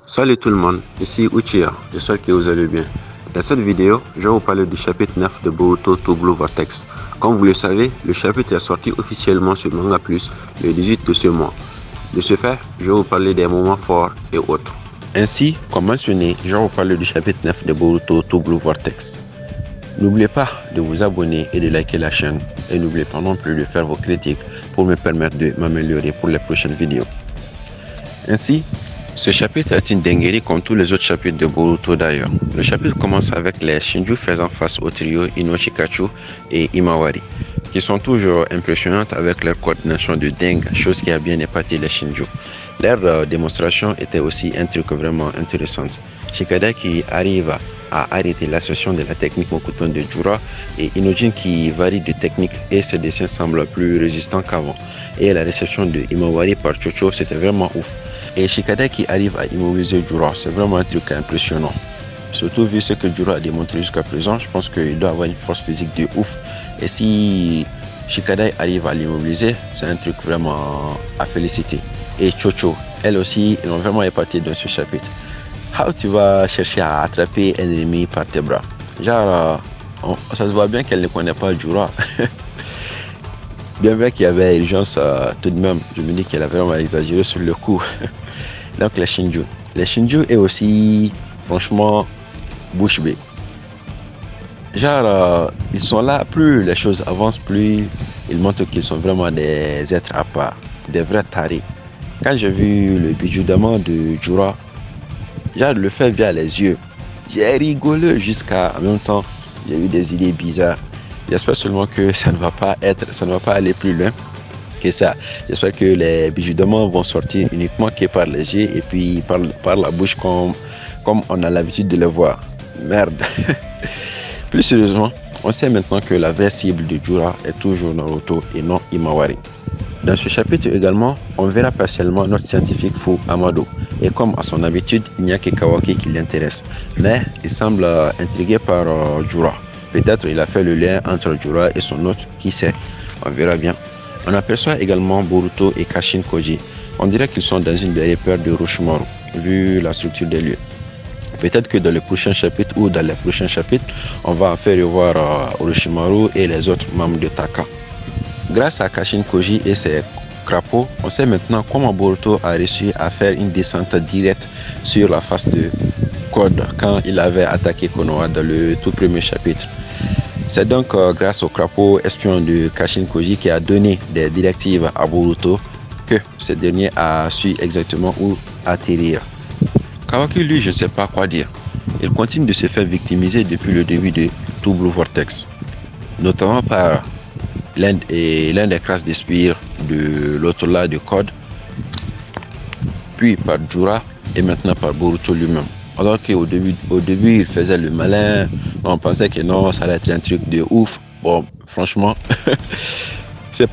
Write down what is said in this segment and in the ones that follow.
Salut tout le monde, ici Uchiha, j'espère que vous allez bien. Dans cette vidéo, je vais vous parler du chapitre 9 de Boruto To Blue Vortex. Comme vous le savez, le chapitre est sorti officiellement sur Manga Plus le 18 de ce mois. De ce fait, je vais vous parler des moments forts et autres. Ainsi, comme mentionné, je vais vous parler du chapitre 9 de Boruto To Blue Vortex. N'oubliez pas de vous abonner et de liker la chaîne. Et n'oubliez pas non plus de faire vos critiques pour me permettre de m'améliorer pour les prochaines vidéos. Ainsi, ce chapitre est une dinguerie comme tous les autres chapitres de Boruto d'ailleurs. Le chapitre commence avec les Shinju faisant face au trio Inoshikachu et Imawari, qui sont toujours impressionnantes avec leur coordination de dingue, chose qui a bien épaté les Shinju. Leur démonstration était aussi un truc vraiment intéressant. Shikada qui arrive à arrêter la session de la technique Mokuton de Jura et Inojin qui varie de technique et ses dessins semblent plus résistants qu'avant. Et la réception de Imawari par Chocho, c'était vraiment ouf. Et Shikada qui arrive à immobiliser Jura, c'est vraiment un truc impressionnant. Surtout vu ce que Jura a démontré jusqu'à présent, je pense qu'il doit avoir une force physique de ouf. Et si Shikada arrive à l'immobiliser, c'est un truc vraiment à féliciter. Et Chocho, elle aussi, ils l'ont vraiment épaté dans ce chapitre. How tu vas chercher à attraper un ennemi par tes bras? Genre, ça se voit bien qu'elle ne connaît pas Jura. Bien vrai qu'il y avait urgence tout de même, je me dis qu'elle a vraiment exagéré sur le coup. Donc les Shinju. Les Shinju est aussi, franchement, bouche bée. Genre, ils sont là, plus les choses avancent, plus ils montrent qu'ils sont vraiment des êtres à part, des vrais tarés. Quand j'ai vu le bijoudement de Jura, genre le fait via les yeux, j'ai rigolé jusqu'à, en même temps, j'ai eu des idées bizarres. J'espère seulement que ça ne va pas aller plus loin que ça. J'espère que les bijoudements vont sortir uniquement que par les yeux et puis par la bouche comme on a l'habitude de le voir. Merde. Plus sérieusement, on sait maintenant que la vraie cible de Jura est toujours Naruto et non Imawari. Dans ce chapitre également, on verra partiellement notre scientifique fou Amado. Et comme à son habitude, il n'y a que Kawaki qui l'intéresse. Mais il semble intrigué par Jura. Peut-être il a fait le lien entre Jura et son hôte, qui sait, on verra bien. On aperçoit également Boruto et Kashin Koji. On dirait qu'ils sont dans une des repères de Orochimaru, vu la structure des lieux. Peut-être que dans le prochain chapitre ou dans les prochains chapitres, on va faire revoir Orochimaru et les autres membres de Taka. Grâce à Kashin Koji et ses crapauds, on sait maintenant comment Boruto a réussi à faire une descente directe sur la face de Code quand il avait attaqué Konoha dans le tout premier chapitre. C'est donc grâce au crapaud espion de Kashin Koji qui a donné des directives à Boruto que ce dernier a su exactement où atterrir. Kawaki, lui, je ne sais pas quoi dire. Il continue de se faire victimiser depuis le début de To Blue Vortex, notamment par l'un des crasses d'esprit de l'autre-là de Code, puis par Jura et maintenant par Boruto lui-même. Alors qu'au début, il faisait le malin, on pensait que non, ça allait être un truc de ouf. Bon, franchement,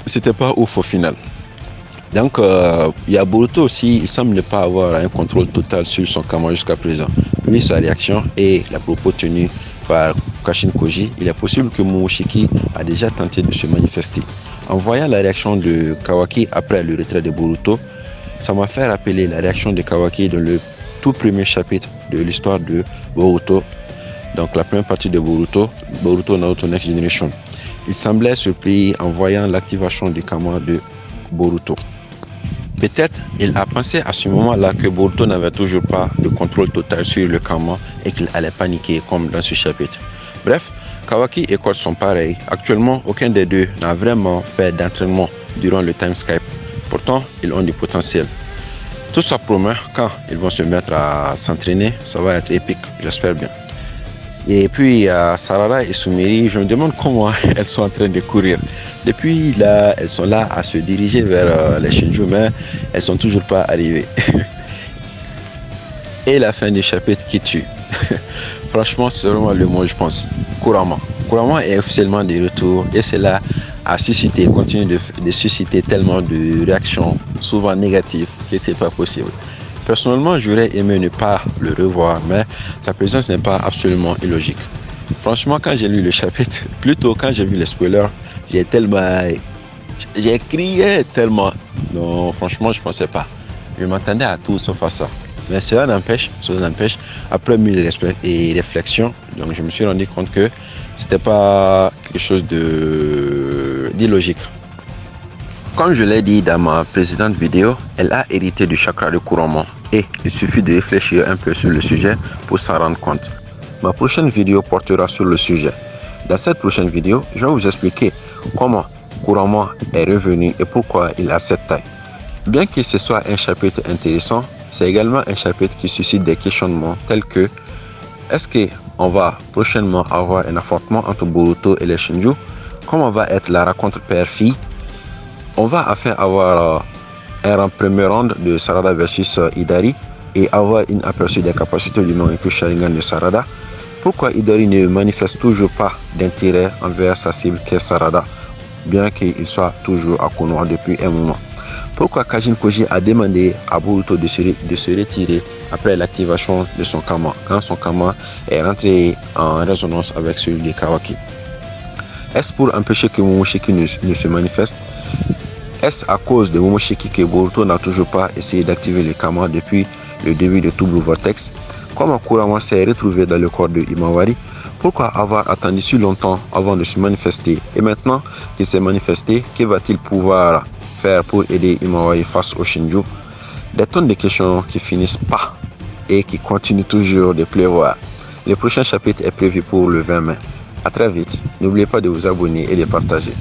c'était pas ouf au final. Donc, il y a Boruto aussi, il semble ne pas avoir un contrôle total sur son Kama jusqu'à présent. Vu sa réaction et les propos tenus par Kashin Koji, il est possible que Momoshiki a déjà tenté de se manifester. En voyant la réaction de Kawaki après le retrait de Boruto, ça m'a fait rappeler la réaction de Kawaki dans le tout premier chapitre de l'histoire de Boruto, donc la première partie de Boruto Naruto Next Generation. Il semblait surpris en voyant l'activation du Kama de Boruto. Peut-être il a pensé à ce moment-là que Boruto n'avait toujours pas de contrôle total sur le Kama et qu'il allait paniquer comme dans ce chapitre. Bref, Kawaki et Code sont pareils. Actuellement, aucun des deux n'a vraiment fait d'entraînement durant le time Skype. Pourtant, ils ont du potentiel. Tout ça promet, quand ils vont se mettre à s'entraîner, ça va être épique, j'espère bien. Et puis, Sarada et Sumiri, je me demande comment elles sont en train de courir. Depuis là, elles sont là à se diriger vers les Shinju, mais elles sont toujours pas arrivées. Et la fin du chapitre qui tue. Franchement, c'est vraiment le mot, je pense. Kurama. Kurama est officiellement de retour et cela a suscité, continue de susciter tellement de réactions, souvent négatives, que c'est pas possible. Personnellement, j'aurais aimé ne pas le revoir, mais sa présence n'est pas absolument illogique. Franchement, quand j'ai lu le chapitre, plutôt quand j'ai vu les spoilers, j'ai crié tellement. Non, franchement, je pensais pas. Je m'attendais à tout sauf à ça. Mais cela n'empêche, après mille réflexions, donc je me suis rendu compte que c'était pas quelque chose d'illogique. Comme je l'ai dit dans ma précédente vidéo, elle a hérité du chakra de couronnement et il suffit de réfléchir un peu sur le sujet pour s'en rendre compte. Ma prochaine vidéo portera sur le sujet. Dans cette prochaine vidéo, je vais vous expliquer comment couronnement est revenu et pourquoi il a cette taille. Bien que ce soit un chapitre intéressant, c'est également un chapitre qui suscite des questionnements tels que est-ce qu'on va prochainement avoir un affrontement entre Boruto et les Shinju? Comment va être la rencontre père-fille? On va enfin avoir un premier round de Sarada versus Hidari et avoir une aperçu des capacités du Mangekyou Sharingan de Sarada. Pourquoi Hidari ne manifeste toujours pas d'intérêt envers sa cible qu'est Sarada, bien qu'il soit toujours à Konoha depuis un moment? Pourquoi Kajin Koji a demandé à Boruto de se retirer après l'activation de son Kama, quand son Kama est rentré en résonance avec celui de Kawaki? Est-ce pour empêcher que Momoshiki ne se manifeste? Est-ce à cause de Momoshiki que Boruto n'a toujours pas essayé d'activer le Kama depuis le début de Tout Blue Vortex? Comment Kurama s'est retrouvé dans le corps de Himawari? Pourquoi avoir attendu si longtemps avant de se manifester? Et maintenant qu'il s'est manifesté, que va-t-il pouvoir faire pour aider Himawari face au Shinju? Des tonnes de questions qui finissent pas et qui continuent toujours de pleuvoir. Le prochain chapitre est prévu pour le 20 mai. À très vite. N'oubliez pas de vous abonner et de partager.